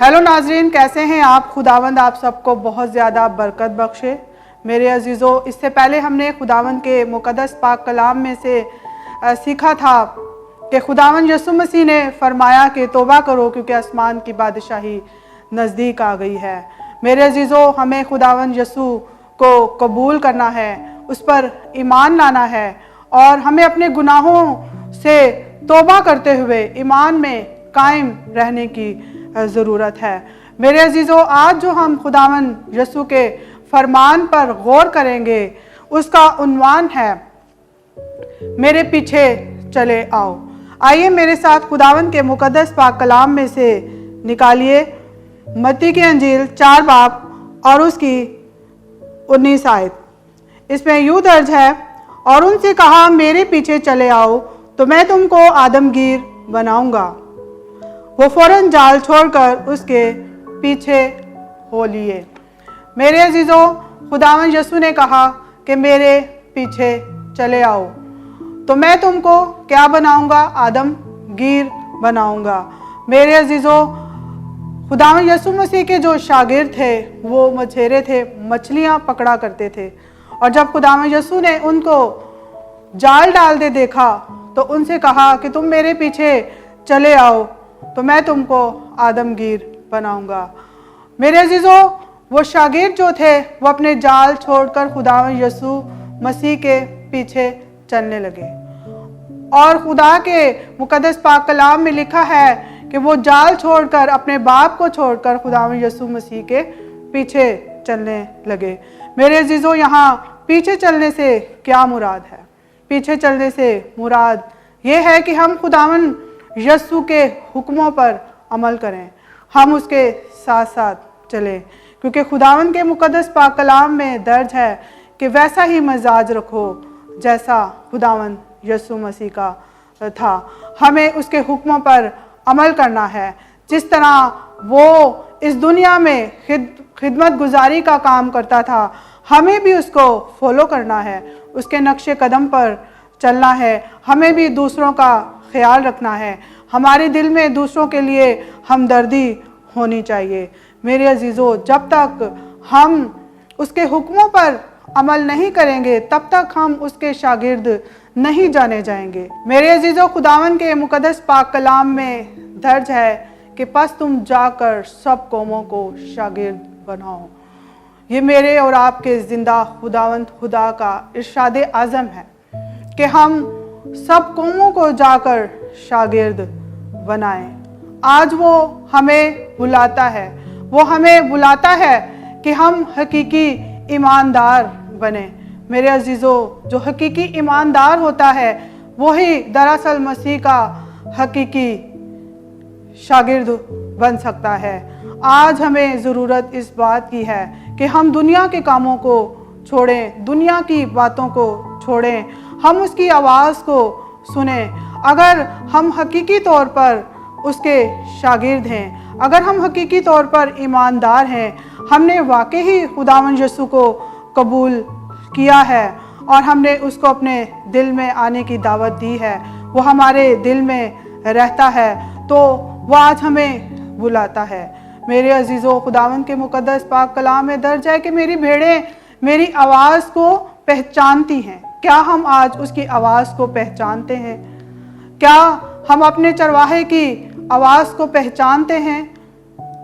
Hello नाजरीन, कैसे हैं आप। खुदावंद आप सबको बहुत ज़्यादा बरकत बख्शे। मेरे अजीज़ों, इससे पहले हमने खुदावंद के मुक़द्दस पाक कलाम में से सीखा था कि खुदावंद यीशु मसीह ने फरमाया कि तौबा करो क्योंकि आसमान की बादशाही नज़दीक आ गई है। मेरे अजीज़ों, हमें खुदावंद यीशु को कबूल करना है, उस पर ईमान लाना है और हमें अपने गुनाहों से तौबा करते हुए ईमान में कायम रहने की ज़रूरत है। मेरे अजीज़ों, आज जो हम खुदावंद यीशु के फरमान पर गौर करेंगे उसका उन्वान है मेरे पीछे चले आओ। आइए मेरे साथ खुदावंद के मुक़द्दस पाक कलाम में से निकालिए मत्ती की अंजील 4 बाब और उसकी 19 आयत। इसमें यूँ दर्ज है, और उनसे कहा मेरे पीछे चले आओ तो मैं तुमको आदमगीर बनाऊंगा। वो फौरन जाल छोड़कर उसके पीछे हो लिए। मेरे अजीज़ों, खुदावंद यीशु ने कहा कि मेरे पीछे चले आओ तो मैं तुमको क्या बनाऊंगा, आदमगीर बनाऊंगा। मेरे अजीज़ों, खुदावंद यीशु मसीह के जो शागिर्द थे वो मछेरे थे, मछलियां पकड़ा करते थे, और जब खुदावंद यीशु ने उनको जाल डालते देखा तो उनसे कहा कि तुम मेरे पीछे चले आओ तो मैं तुमको आदमगीर बनाऊंगा। मेरे अजीज़ों, वो शागिर्द जो थे वो अपने जाल छोड़कर खुदावंद यीशु मसीह के पीछे चलने लगे, और खुदा के मुक़द्दस पाक कलाम में लिखा है कि वो जाल छोड़कर, अपने बाप को छोड़कर खुदावंद यीशु मसीह के पीछे चलने लगे। मेरे अजीज़ों, यहाँ पीछे चलने से क्या मुराद है? पीछे चलने से मुराद ये है कि हम खुदावंद यीशु के हुक्मों पर अमल करें, हम उसके साथ साथ चलें, क्योंकि खुदावंद के मुक़द्दस पाक कलाम में दर्ज है कि वैसा ही मिजाज रखो जैसा खुदावंद यीशु मसीह का था। हमें उसके हुक्मों पर अमल करना है। जिस तरह वो इस दुनिया में खिदमत गुजारी का काम करता था, हमें भी उसको फॉलो करना है, उसके नक्शे कदम पर चलना है। हमें भी दूसरों का ख्याल रखना है, हमारे दिल में दूसरों के लिए हमदर्दी होनी चाहिए। मेरे अजीज़ों, जब तक हम उसके हुक्मों पर अमल नहीं करेंगे तब तक हम उसके शागिर्द नहीं जाने जाएंगे। मेरे अजीज़ों, खुदावंद के मुक़द्दस पाक कलाम में दर्ज है कि बस तुम जाकर सब कौमों को शागिर्द बनाओ। ये मेरे और आपके ज़िंदा खुदावंद खुदा का इरशाद आज़म है कि हम सब कौमों को जाकर शागिर्द बनाएं। आज वो हमें बुलाता है, वो हमें बुलाता है कि हम हकीकी ईमानदार बने। मेरे अजीज़ों, जो हकीकी ईमानदार होता है वही दरअसल मसीह का हकीकी शागिर्द बन सकता है। आज हमें ज़रूरत इस बात की है कि हम दुनिया के कामों को छोड़ें, दुनिया की बातों को छोड़ें, हम उसकी आवाज़ को सुने। अगर हम हकीकी तौर पर उसके शागिर्द हैं, अगर हम हकीकी तौर पर ईमानदार हैं, हमने वाकई ही खुदावंद यीशु को कबूल किया है और हमने उसको अपने दिल में आने की दावत दी है, वो हमारे दिल में रहता है, तो वो आज हमें बुलाता है। मेरे अजीज़ों, खुदावंद के मुक़द्दस पाक कलाम में दर्ज है कि मेरी भेड़ें मेरी आवाज़ को पहचानती हैं। क्या हम आज उसकी आवाज़ को पहचानते हैं? क्या हम अपने चरवाहे की आवाज़ को पहचानते हैं?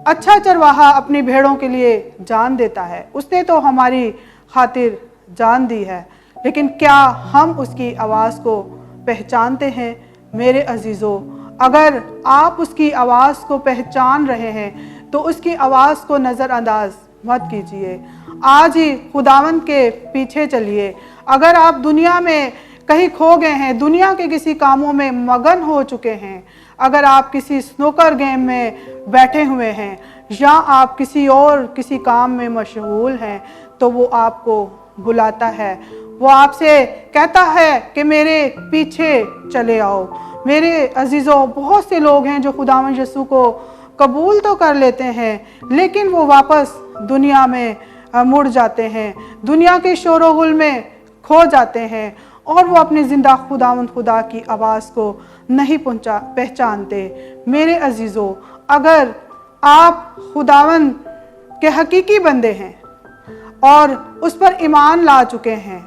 अच्छा चरवाहा अपनी भेड़ों के लिए जान देता है, उसने तो हमारी खातिर जान दी है, लेकिन क्या हम उसकी आवाज़ को पहचानते हैं? मेरे अजीज़ों, अगर आप उसकी आवाज़ को पहचान रहे हैं तो उसकी आवाज़ को नज़रअंदाज मत कीजिए। आज ही खुदावंद के पीछे चलिए। अगर आप दुनिया में कहीं खो गए हैं, दुनिया के किसी कामों में मगन हो चुके हैं, अगर आप किसी स्नूकर गेम में बैठे हुए हैं या आप किसी काम में मशगूल हैं, तो वो आपको बुलाता है, वो आपसे कहता है कि मेरे पीछे चले आओ। मेरे अजीज़ों, बहुत से लोग हैं जो खुदावंद यीशु को कबूल तो कर लेते हैं लेकिन वो वापस दुनिया में मुड़ जाते हैं, दुनिया के शोरगुल में खो जाते हैं और वो अपने ज़िंदा खुदावंद खुदा की आवाज़ को नहीं पहचानते। मेरे अजीज़ों, अगर आप खुदावंद के हकीकी बंदे हैं और उस पर ईमान ला चुके हैं,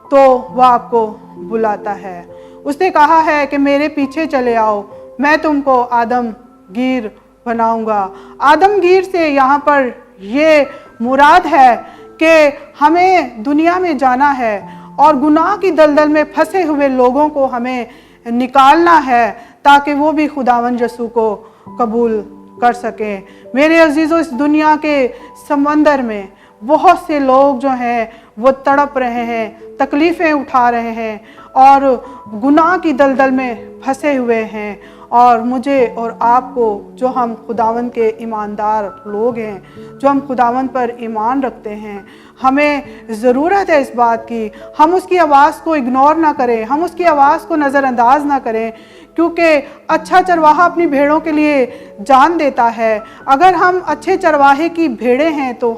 तो वह आपको बुलाता है। उसने कहा है कि मेरे पीछे चले आओ, मैं तुमको आदमगीर बनाऊंगा। आदमगीर से यहाँ पर ये मुराद है कि हमें दुनिया में जाना है और गुनाह की दलदल में फंसे हुए लोगों को हमें निकालना है ताकि वो भी खुदावंद यसू को कबूल कर सकें। मेरे अजीज़ों, इस दुनिया के समंदर में बहुत से लोग जो हैं वो तड़प रहे हैं, तकलीफ़ें उठा रहे हैं और गुनाह की दलदल में फंसे हुए हैं। और मुझे और आपको, जो हम खुदावंद के ईमानदार लोग हैं, जो हम खुदावंद पर ईमान रखते हैं, हमें ज़रूरत है इस बात की, हम उसकी आवाज़ को इग्नोर ना करें, हम उसकी आवाज़ को नज़रअंदाज ना करें, क्योंकि अच्छा चरवाहा अपनी भेड़ों के लिए जान देता है। अगर हम अच्छे चरवाहे की भेड़ें हैं तो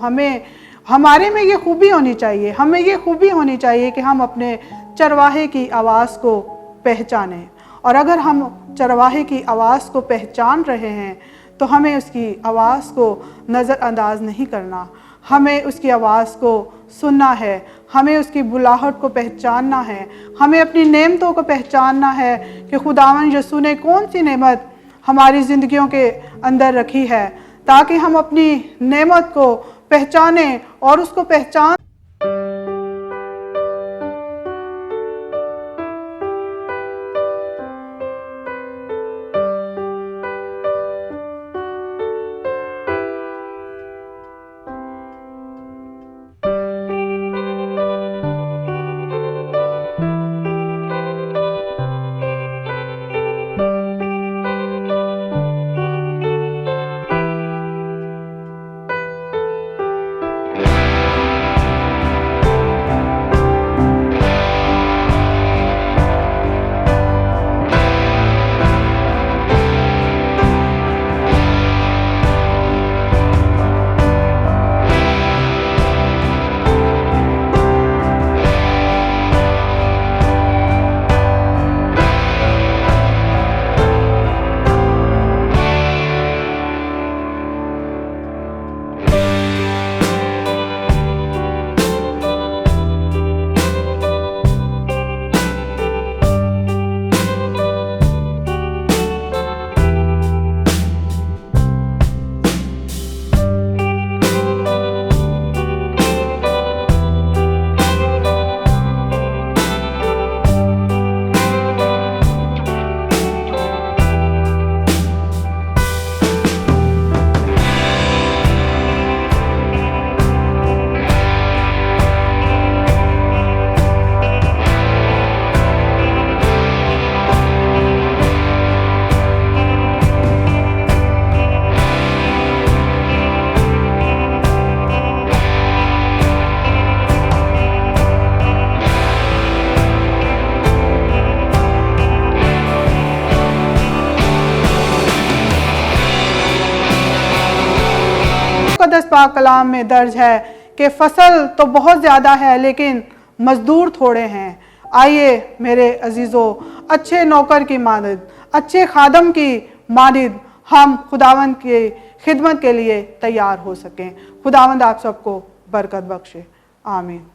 हमारे में ये खूबी होनी चाहिए, हमें ये खूबी होनी चाहिए कि हम अपने चरवाहे की आवाज़ को पहचानें। और अगर हम चरवाहे की आवाज़ को पहचान रहे हैं तो हमें उसकी आवाज़ को नज़रअंदाज नहीं करना, हमें उसकी आवाज़ को सुनना है, हमें उसकी बुलाहट को पहचानना है, हमें अपनी नेमतों को पहचानना है कि खुदावंद यसू ने कौन सी नेमत हमारी ज़िंदगियों के अंदर रखी है, ताकि हम अपनी नेमत को पहचानें और उसको पहचान मुक़द्दस पाक कलाम में दर्ज है कि फसल तो बहुत ज़्यादा है लेकिन मज़दूर थोड़े हैं। आइए मेरे अजीज़ों, अच्छे नौकर की मानद, अच्छे खादम की मानद हम खुदावंद की खिदमत के लिए तैयार हो सकें। खुदावंद आप सबको बरकत बख्शे। आमीन।